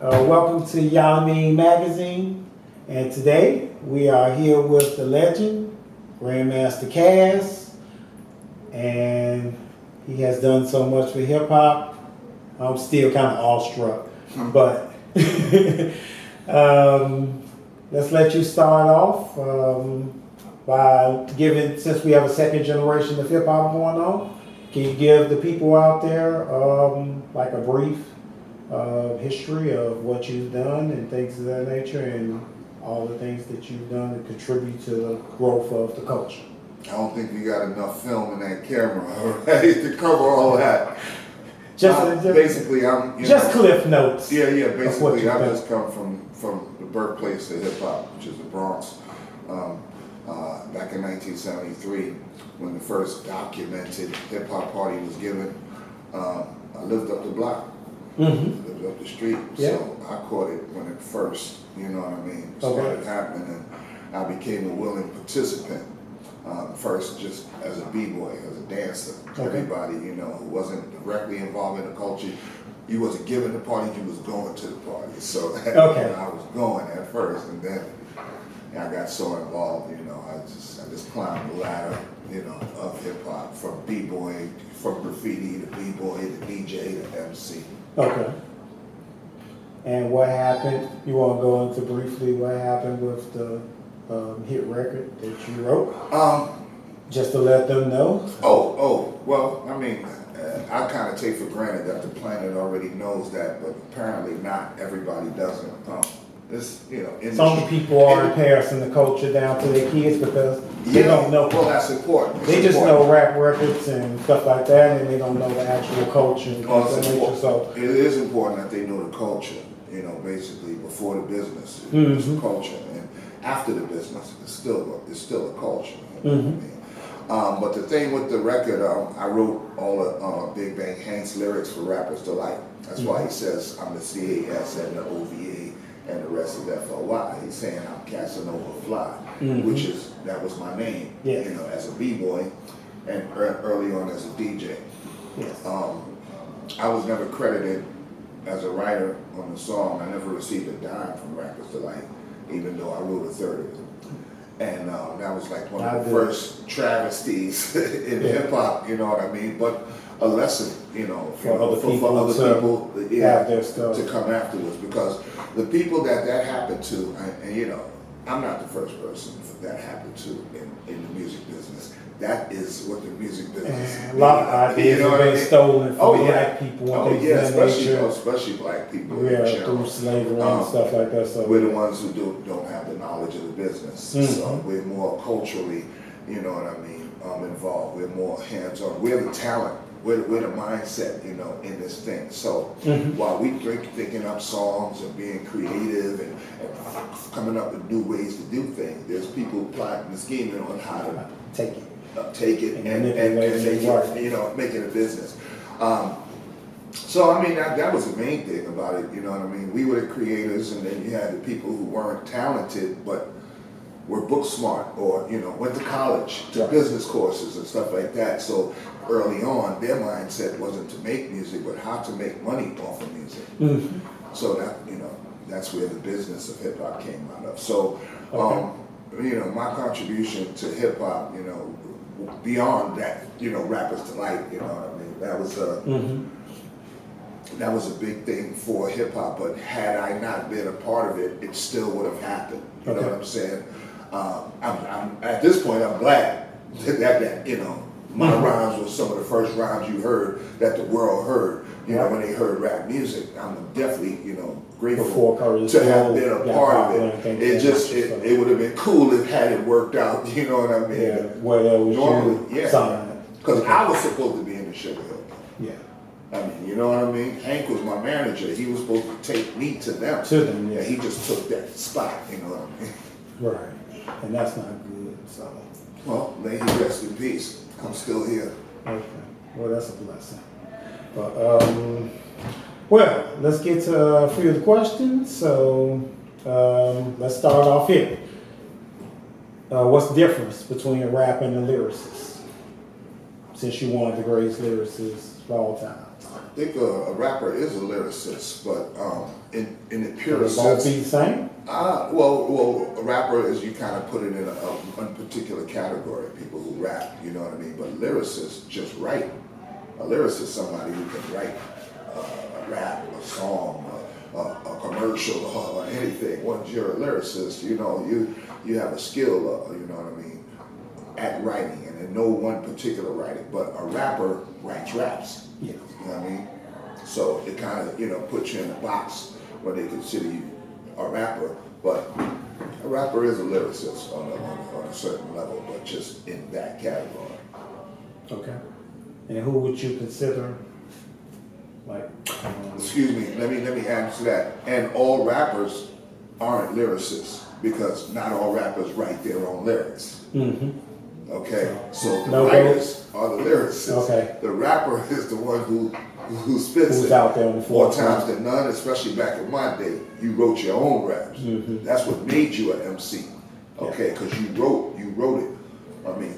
Welcome to Yalameen Magazine, and today we are here with the legend, Grandmaster Caz, and he has done so much for hip hop. I'm still kind of awestruck, but let's let you start off by giving, since we have a second generation of hip hop going on, can you give the people out there like a brief history of what you've done and things of that nature, and all the things that you've done to contribute to the growth of the culture? I don't think we got enough film in that camera, all right, to cover all that. Basically, I'm just cliff notes. Yeah. Basically, I just come from the birthplace of hip hop, which is the Bronx. Back in 1973, when the first documented hip hop party was given, I lived up the block. Lived up the street, so I caught it when it first, you know what I mean, started happening, and I became a willing participant. First, just as a b-boy, as a dancer. Everybody, you know, who wasn't directly involved in the culture, you wasn't given the party, you was going to the party. So I was going at first, and then I got so involved, you know, I just climbed the ladder, you know, of hip hop, from b-boy, from graffiti to b-boy to DJ to MC. Okay. And what happened? You want to go into briefly what happened with the hit record that you wrote? Just to let them know. Well, I mean, I kind of take for granted that the planet already knows that, but apparently not. Everybody doesn't. This, you know, some people are passing the culture down to their kids because they don't know. Well, that's important. They just know rap records and stuff like that, and they don't know the actual culture. So it is important that they know the culture. You know, basically before the business, it's a culture, and after the business, it's still a culture. You know what I mean? But the thing with the record, I wrote all of Big Bang Hank's lyrics for Rappers Delight. That's why he says I'm the CAS and the OVA and the rest of FOY. He's saying I'm Casanova Fly, that was my name, you know, as a b-boy and early on as a DJ. Yes. I was never credited as a writer on the song. I never received a dime from Rappers Delight, even though I wrote a third of it. And that was like one of the first travesties in hip hop, you know what I mean? But a lesson, you know, for other people to come afterwards, because the people that happened to, and you know, I'm not the first person that happened to in the music business. That is what the music business is. A lot of ideas have been stolen from black people. Especially black people. Through slavery and stuff like that. So we're the ones who don't have the knowledge of the business. So we're more culturally, you know what I mean, involved. We're more hands-on. We're the talent. We're the mindset, you know, in this thing. So while we thinking up songs and being creative and coming up with new ways to do things, there's people plotting and scheming on how to take it and make it, you know, make it a business. So I mean, that was the main thing about it, you know what I mean? We were the creators, and then you had the people who weren't talented but were book smart, or you know, went to college, to business courses and stuff like that. So early on, their mindset wasn't to make music, but how to make money off of music. So that, you know, that's where the business of hip hop came out of. So you know, my contribution to hip hop, you know, beyond that, you know, Rappers Delight, you know what I mean? That was a big thing for hip hop, but had I not been a part of it, it still would have happened. You know what I'm saying? I'm at this point, I'm glad that you know, my rhymes were some of the first rhymes you heard that the world heard. You know, when they heard rap music, I'm definitely, you know, grateful to have been a part of it. It would have been cool if had it worked out. You know what I mean? Yeah, where that was normally, because I was supposed to be in the Sugar Hill. Yeah. I mean, you know what I mean? Hank was my manager. He was supposed to take me to them. Yeah. And he just took that spot. You know what I mean? Right. And that's not good. So. Well, may he rest in peace. I'm still here. Okay. Well, that's a blessing. But well, let's get to a few of the questions. So let's start off here. What's the difference between a rap and a lyricist? Since you're one of the greatest lyricists of all time. think a rapper is a lyricist, but in the Could pure they both sense, be the same? well, a rapper is you kind of put it in a one particular category. People who rap, you know what I mean. But lyricists just write. A lyricist is somebody who can write a rap, a song, a commercial, or anything. Once you're a lyricist, you know you have a skill, you know what I mean, at writing, and in no one particular writing. But a rapper writes raps. Yeah. You know what I mean? So it kind of puts you in a box where they consider you a rapper, but a rapper is a lyricist on a certain level, but just in that category. Okay. And who would you consider, like? Excuse me, let me answer that. And all rappers aren't lyricists because not all rappers write their own lyrics. Mm-hmm. Okay, so the No writers are the lyricists. Okay. The rapper is the one who spits Who's it. out there on the More forefront. times than none, especially back in my day, you wrote your own raps. Mhm. That's what made you an MC. Okay, because you wrote it. I mean,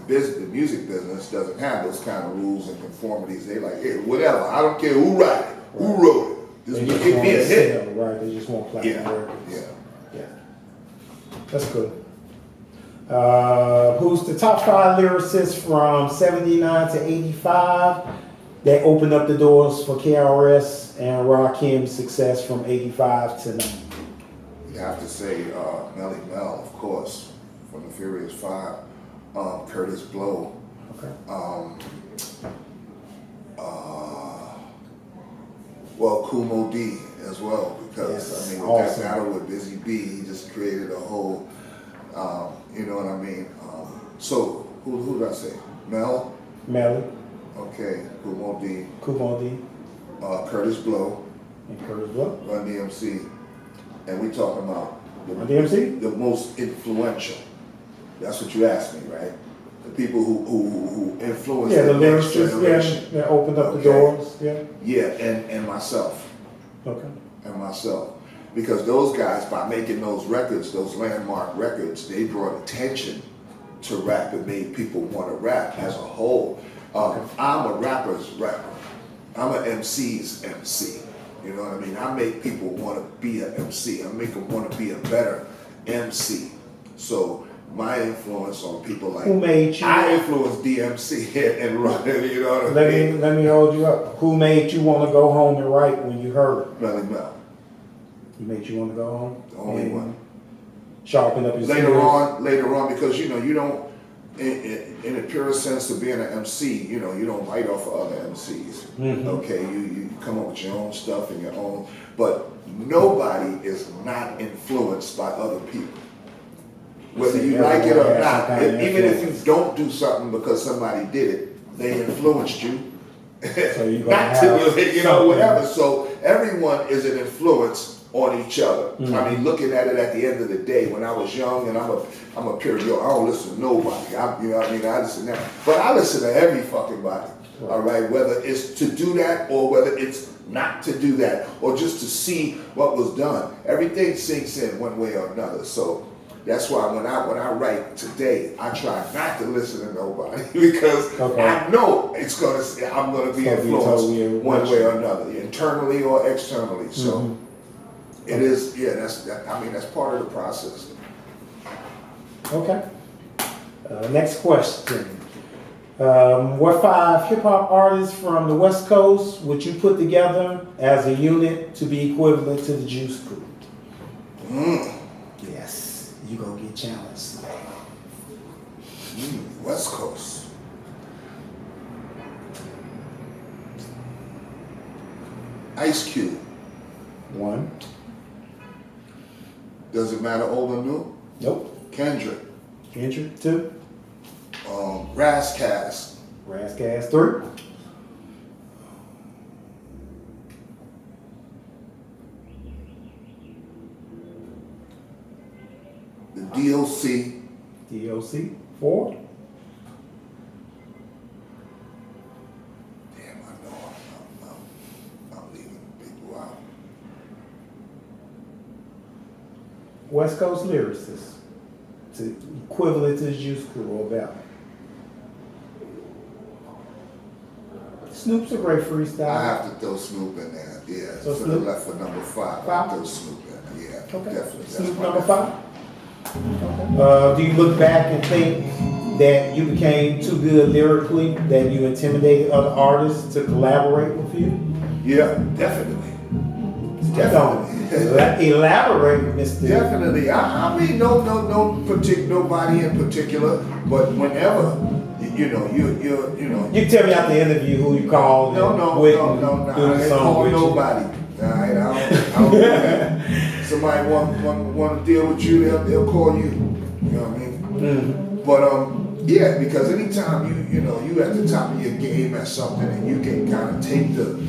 the music business doesn't have those kind of rules and conformities. They like, hey, whatever. I don't care who wrote it, who wrote it. They Just just give want me a to hit. sell, right? They just want platinum Yeah, records. yeah. Yeah. That's good. Who's the top 5 lyricists from 79 to 85 that opened up the doors for KRS and Rakim's success from 85 to 90? You have to say Melly Mel, of course, from the Furious Five. Curtis Blow. Okay. Well, Kumo D as well, because Yes, I mean, with awesome. that battle with Busy B, he just created a whole, you know what I mean? So, who did I say? Mel? Melly, Okay, Kumo D, Kumo D, Curtis Blow, and Curtis Blow. Run DMC, and we talking about Run DMC? the most influential. That's what you asked me, right? The people who influenced Yeah, the the next lyricists, generation. yeah, that opened up the Okay. doors. Yeah. Yeah, and myself. Okay. And myself. Because those guys, by making those records, those landmark records, they brought attention to rap and made people want to rap as a whole. I'm a rapper's rapper. I'm an MC's MC. You know what I mean? I make people want to be an MC. I make them want to be a better MC. So my influence on people like Who made you? I influence DMC and Run, you know what I mean? Let me hold you up. Who made you want to go home and write when you heard it? Melly Mel, He made you want to go home. the only and one. Sharpen up your Later skills. on, because you don't, in the purest sense of being an MC, you don't write off of other MCs. Mhm. Okay, you come up with your own stuff and your own, but nobody is not influenced by other people. Whether you like it or Everyone has not, some kind of even if you influence. don't do something because somebody did it, they influenced you. So you Not to, whatever. So everyone is an influence on each other. I mean, looking at it at the end of the day, when I was young, and I'm a pure yo, I don't listen to nobody. You know what I mean? I listen to but I listen to every fucking body. Right. All right, whether it's to do that or whether it's not to do that or just to see what was done. Everything sinks in one way or another. So that's why when I write today, I try not to listen to nobody because Okay. I know I'm gonna be So be influenced totally one way influential. or another, internally or externally. So Mhm. it is, yeah. That's part of the process. Okay. Next question. What 5 hip hop artists from the West Coast would you put together as a unit to be equivalent to the Juice Crew? Yes, you gonna get challenged today. West Coast. Ice Cube. 1. Does it matter old or new? Nope. Kendrick. Kendrick. 2. Razzcast. Razzcast. 3. The DLC. DLC. 4. Damn, I know I'm leaving people out. West Coast lyricists. To equivalent to the Juice Crew or better. Snoop's a great freestyle. I have to throw Snoop in there. Yeah, So for the Snoop? left for number 5. Five? I'll throw Snoop in. Yeah, Okay. definitely. That's Snoop my number nephew. 5. Okay. Do you look back and think that you became too good lyrically, that you intimidated other artists to collaborate with you? Yeah, definitely. Elaborate, Mr. Definitely. I mean, nobody in particular, but whenever, you know. You can tell me after the interview who you called. No. Do I the ain't song call with you. nobody. All right, I don't do that. Somebody want to deal with you, they'll call you. You know what I mean? Mm-hmm. But yeah, because anytime you at the top of your game at something and you can kind of take the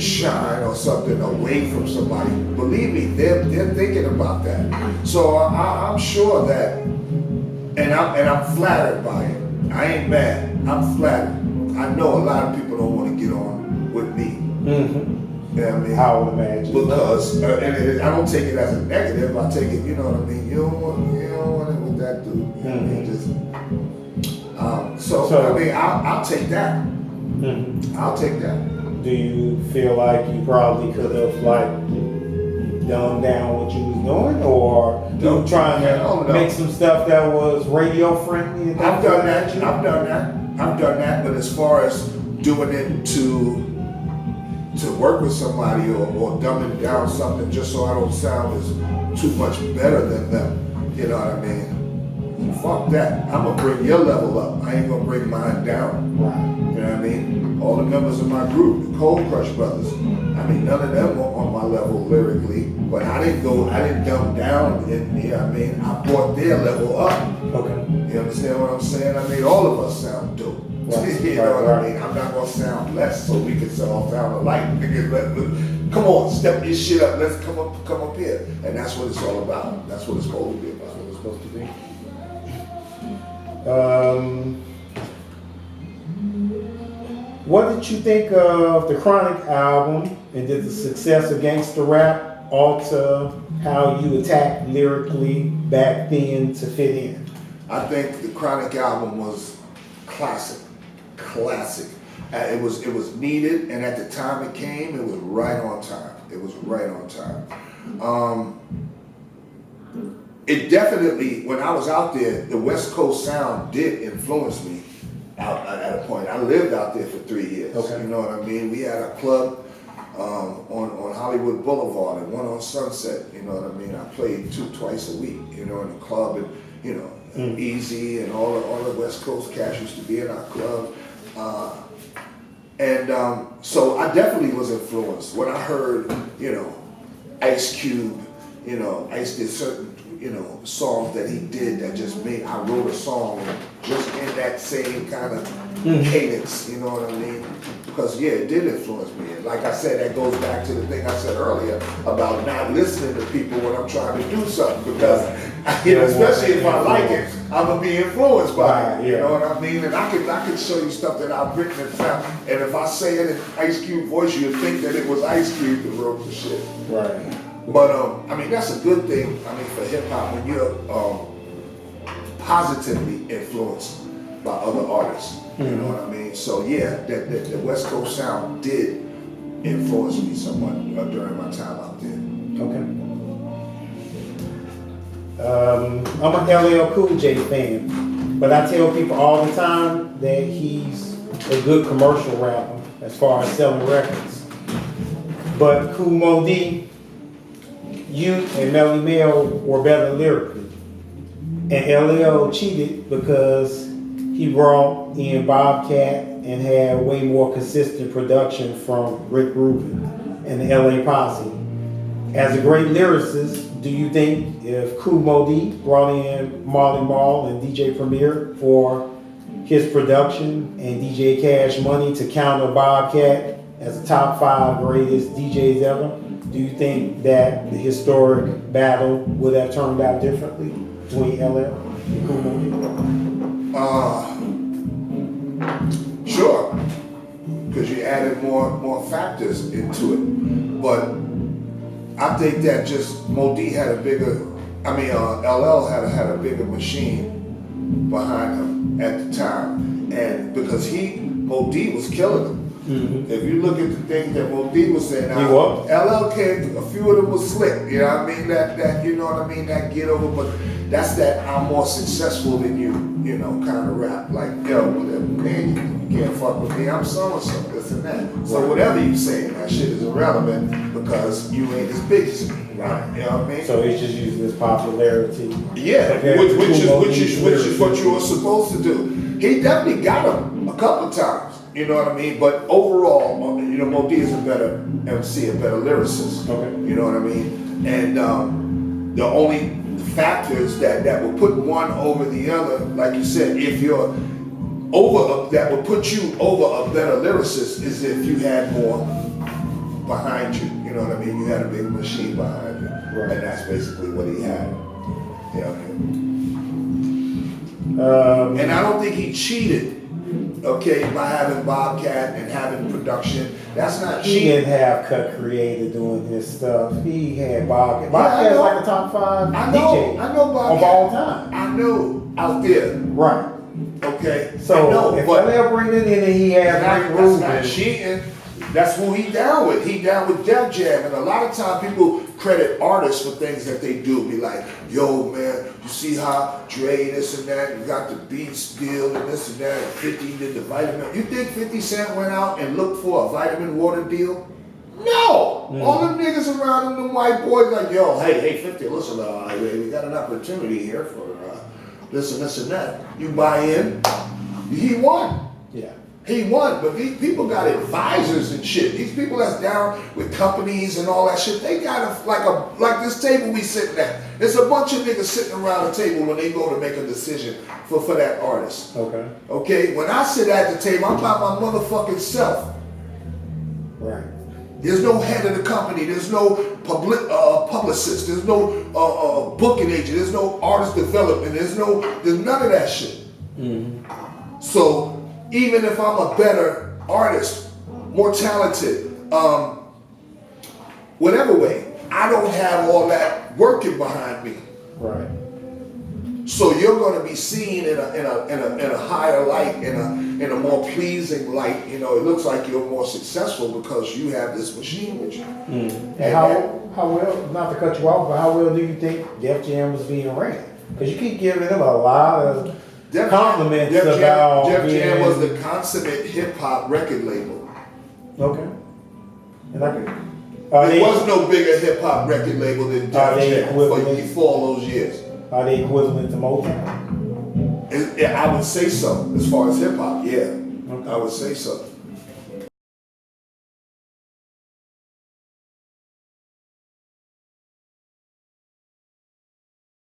shine or something away from somebody, believe me, they're thinking about that. So I'm sure that, and I'm flattered by it. I ain't mad. I'm flattered. I know a lot of people don't want to get on with me. Mm-hmm. You know what I mean? I would imagine. Because I don't take it as a negative. I take it, you know what I mean. You don't want it with that dude. You know what I mean? So I mean, I'll take that. Mm-hmm. I'll take that. Do you feel like you probably could have dumbed down what you was doing, or you trying to make some stuff that was radio friendly? I've done that. But as far as doing it to work with somebody or dumbing down something just so I don't sound as too much better than them, you know what I mean? Fuck that. I'm gonna bring your level up. I ain't gonna bring mine down. Right. You know what I mean? All the members of my group, the Cold Crush Brothers, I mean, none of them were on my level lyrically, but I didn't dumb down, you know what I mean? I brought their level up. Okay. You understand what I'm saying? I made all of us sound dope. Right. You know what I mean? I'm not gonna sound less so we can all sound alike. Come on, step your shit up. Let's come up here. And that's what it's all about. That's what it's supposed to be about. That's what it's supposed to be. What did you think of the Chronic album, and did the success of Gangsta Rap alter how you attacked lyrically back then to fit in? I think the Chronic album was classic. It was needed, and at the time it came, it was right on time. It definitely, when I was out there, the West Coast sound did influence me out at a point. I lived out there for 3 years. Okay. You know what I mean? We had a club on Hollywood Boulevard and one on Sunset. You know what I mean? I played twice a week. You know, in the club, and you know, Easy and all the West Coast cats used to be in our club. So I definitely was influenced when I heard, you know, Ice Cube. You know, Ice did certain, you know, songs that he did that just made, I wrote a song just in that same kind of cadence, you know what I mean? Because yeah, it did influence me. And like I said, that goes back to the thing I said earlier about not listening to people when I'm trying to do something, because, you know, especially if I like it, I'm gonna be influenced by it, you know what I mean? And I can show you stuff that I've written and found, and if I say it in Ice Cube voice, you'd think that it was Ice Cube that wrote the shit. Right. But I mean, that's a good thing. I mean, for hip hop, when you're positively influenced by other artists, you know what I mean. So yeah, the West Coast sound did influence me somewhat during my time out there. Okay. I'm a LL Cool J fan, but I tell people all the time that he's a good commercial rapper as far as selling records. But Kool Moe Dee, you and Melly Mel were better lyrically. And LL cheated because he brought in Bobcat and had way more consistent production from Rick Rubin and the LA Posse. As a great lyricist, do you think if Kool Moe Dee brought in Marley Marl and DJ Premier for his production and DJ Cash Money to counter Bobcat as a top 5 greatest DJs ever, do you think that the historic battle would have turned out differently between LL and Kool Moe Dee? Sure, because you added more factors into it. But I think that just Moe Dee had a bigger, LL had a bigger machine behind him at the time, and because Moe Dee was killing him. If you look at the things that Mo D was saying, He now, was. LLK, a few of them was slick. You know what I mean? That you know what I mean? That get over, but that's that I'm more successful than you. You know, kind of rap. Like, yo, whatever, man, you can't fuck with me. I'm so and so, this and that. So whatever you say, that shit is irrelevant because you ain't as big as me. Right? You know what I mean? So he's just using his popularity. Yeah, Okay, which Mode's is what you were supposed to do. He definitely got him a couple of times, you know what I mean? But overall, you know, Mo D is a better MC, a better lyricist. Okay. You know what I mean? And the only factors that will put one over the other, like you said, if you're that would put you over a better lyricist is if you had more behind you. You know what I mean? You had a big machine behind you. Right. And that's basically what he had. You know what I mean? And I don't think he cheated, okay, by having Bobcat and having production. That's not he cheating. didn't have Cut Creator doing his stuff. He had Bobcat. Yeah, I Bobcat's know. like a top 5 I know DJ Bobcat. of all time. I know out there, Right. okay? So I know, if but LL bring it in and he has Rick that's not Rubin. cheating. That's who he down with. He down with Def Jam. And a lot of times people credit artists for things that they do. Be like, yo, man, you see how Dre this and that, you got the Beats deal and this and that, and 50 did the vitamin. You think 50 Cent went out and looked for a vitamin water deal? No! All them niggas around them white boys like, yo, hey, 50, listen, we got an opportunity here for this and that. You buy in, he won. Yeah. He won, but these people got advisors and shit. These people that's down with companies and all that shit, they got like this table we sitting at. There's a bunch of niggas sitting around the table when they go to make a decision for that artist. Okay. Okay, when I sit at the table, I'm by my motherfucking self. Right. There's no head of the company. There's no publicist. There's no booking agent. There's no artist development. There's none of that shit. So even if I'm a better artist, more talented, whatever way, I don't have all that working behind me. Right. So you're going to be seen in a higher light, in a more pleasing light. You know, it looks like you're more successful because you have this machine with you. And how well, not to cut you off, but how well do you think Def Jam was being ran? Because you keep giving them a lot of compliments about Def Jam was the consummate hip hop record label. Okay. And I could. There was no bigger hip hop record label than Def Jam for all those years. Are they equivalent to Motown? I would say so, as far as hip hop, yeah. Okay. I would say so.